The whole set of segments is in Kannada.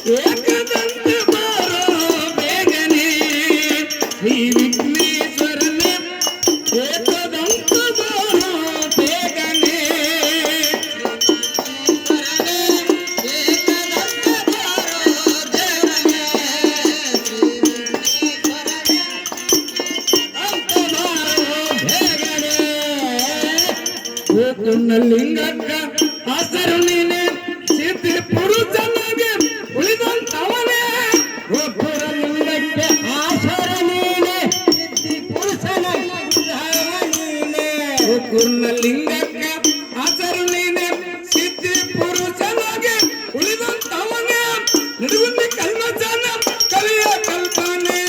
ಏಕದಂತ ಬಾರೋ ಬೇಗನೆ ಶ್ರೀ ವಿಘ್ನೇಶ್ವರನೇ ಏಕದಂತ ಬಾರೋ ಬೇಗನೆ ಲಿಂಗಕ್ಕ ಆಸರು ನೀನೆ ಸಿದ್ಧಿ ಪುರುಷನಿಗೆ ಉಳಿದಂತವನೇ ಒಬ್ಬರ ಲಿಂಗಕ್ಕೆ ಆಸರ ನೀನೆ ಸಿದ್ಧಿ ಪುರುಷನ ಲಿಂಗಕ್ಕ ಆಸರು ನೀನೆ ಸಿದ್ಧಿ ಪುರುಷನಿಗೆ ಉಳಿದಂತವನೇ ನಿಡುಗುಂದಿ ಕಲ್ಮಜನ ಕಲಿಯ ಕಲ್ಪನೆ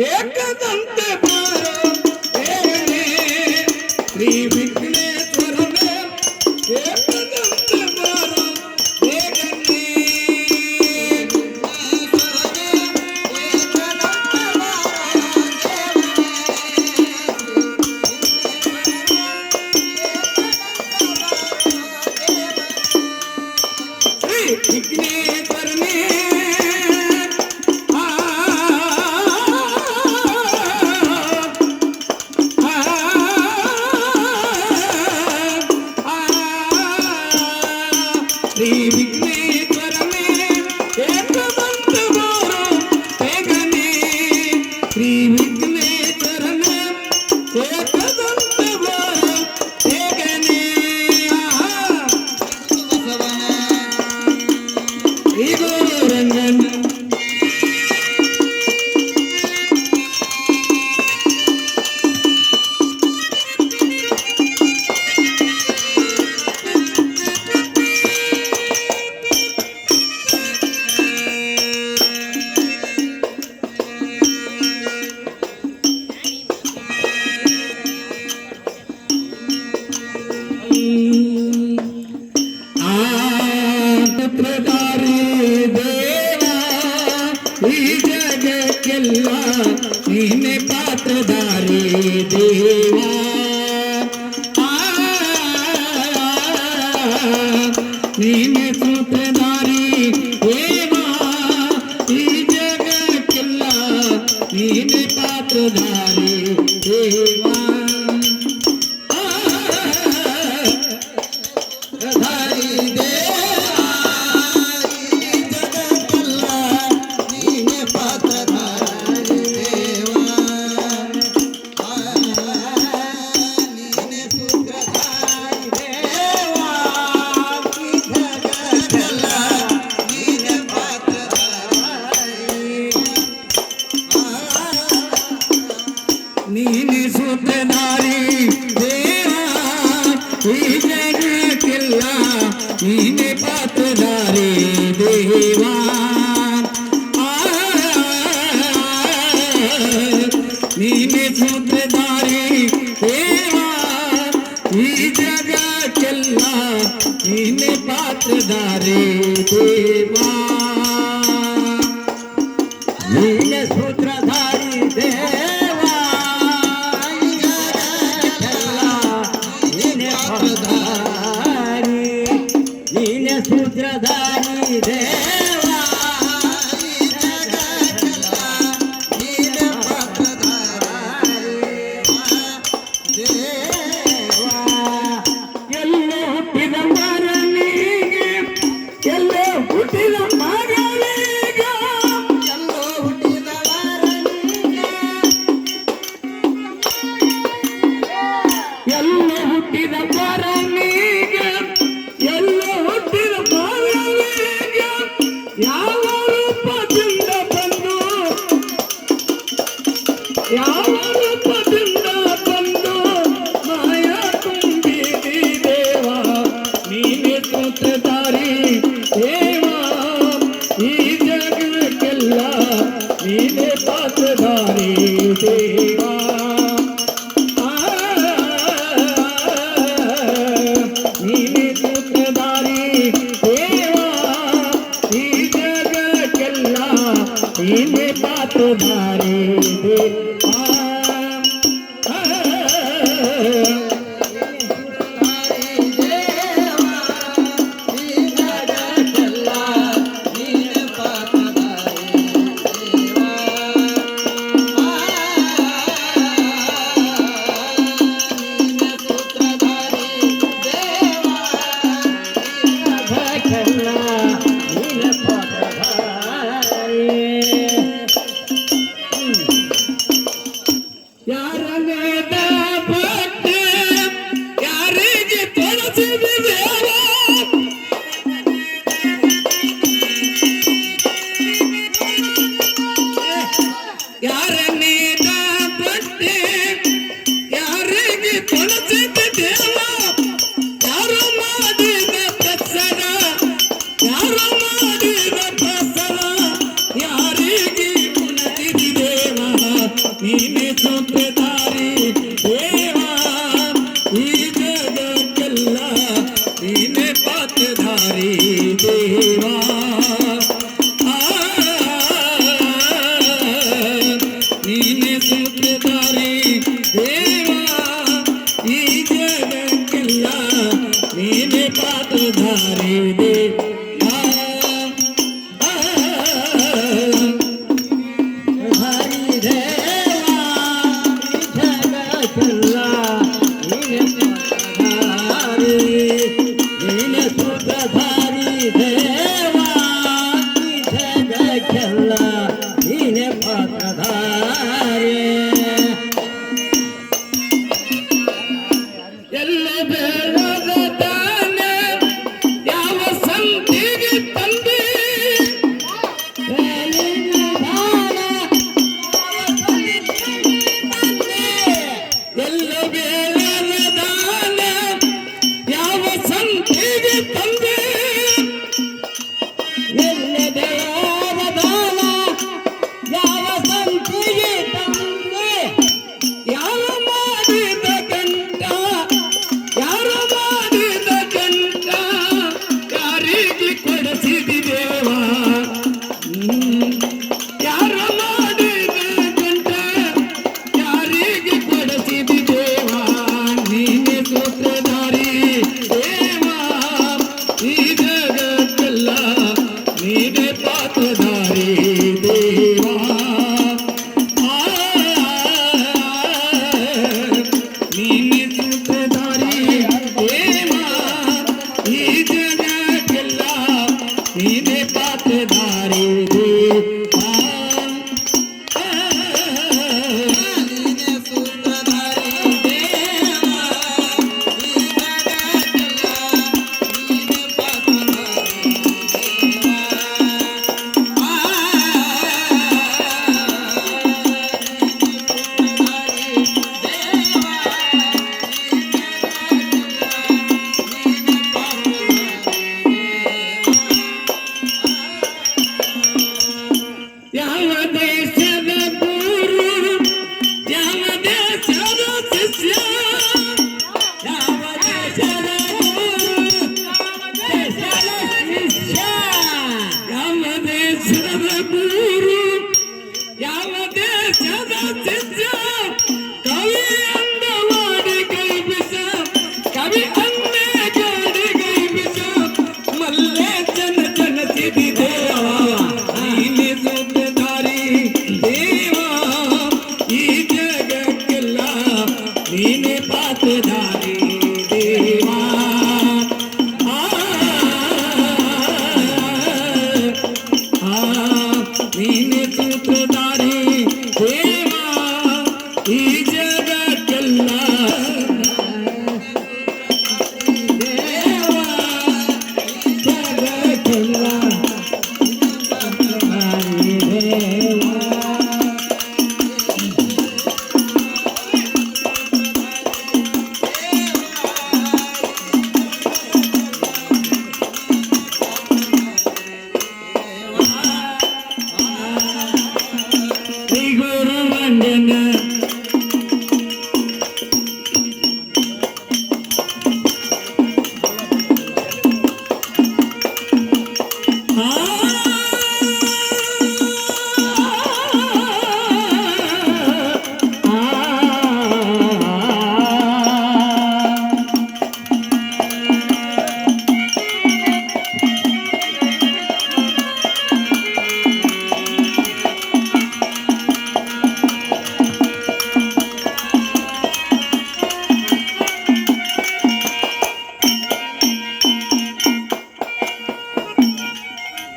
ಏಕದಂತೆ ಬಾರೋ ಬೇಗನೆ ಶ್ರೀ ವಿಘ್ನೇಶ್ವರನೇ ಏಕದಂತೆ ಬಾರೋ ಬೇಗನೆ ಶ್ರೀ ವಿಘ್ನೇಶ್ವರನೇ ಶ್ರೀ ವಿಘ್ನೇಶ್ವರನೇ ಏಕದಂತ ಬಾರೋ ಬೇಗನೆ ಶ್ರೀ ವಿಘ್ನೇಶ್ವರನೇ ಏಕದಂತ ಬಾರೋ ಬೇಗನೆ ಶ್ರೀ ಗೌರಂಗನ ಪಾತ್ರಧಾರಿ ದೇವಾ ಈ ಜಗಕ್ಕೆಲ್ಲ ನೀನೆ ಪಾತ್ರಧಾರಿ ದೇವಾ ನೀನೆ ಸೂತ್ರಧಾರಿ ದೇವಾ ಈ ಜಗಕ್ಕೆಲ್ಲ ನೀನೆ ಪಾತ್ರಧಾರಿ ದೇವಾ ನೀನೆ ಸೂತ್ರಧಾರಿ ದೇವಾ ಈ ಜಗಕ್ಕೆಲ್ಲ ನೀನೆ ಪಾತ್ರಧಾರಿ ದೇವಾ ನೀನೆ ಸೂತ್ರಧಾರಿ ದೇವಾ ಈ ಜಗಕ್ಕೆಲ್ಲ ನೀನೆ ಪಾತ್ರಧಾರಿ ದೇವಾ ನೀನೆ ಸೂತ್ರಧಾರಿ ದೇವಾ ನೀನೆ ಸೂತ್ರಧಾರಿ ದೇವಾ ನೀನೆ ಪಾತ್ರಧಾರಿ ದೇವಾ ಎಲ್ಲೋ ಹುಟ್ಟಿದ ಮರನಿಗೆ ಎಲ್ಲೋ ಹುಟ್ಟಿದ ಮಗನಿಗೆ ಎಲ್ಲೋ ಹುಟ್ಟಿದ ಮರನಿಗೆ ಎಲ್ಲೋ ಹುಟ್ಟಿದ ಮರನಿಗೆ ಎಲ್ಲೋ ಹುಟ್ಟಿದ ಮಗನಿಗೆ ಯಾವ ರೂಪದಿಂದ ಬಂದು ಯಾವ ರೂಪದಿಂದ ಬಂದು ಮಾಯ ತುಂಬಿದಿ ದೇವಾ ನೀನೆ ಸೂತ್ರಧಾರಿ ದೇವಾ ಈ ಜಗಕ್ಕೆಲ್ಲ ನೀನೆ ಪಾತ್ರಧಾರಿ ದೇವಾ ನೀನೆ ಸೂತ್ರಧಾರಿ ದೇವಾ ಈ ಜಗಕ್ಕೆಲ್ಲ ನೀನೆ ಪಾತ್ರಧಾರಿ ದೇವಾ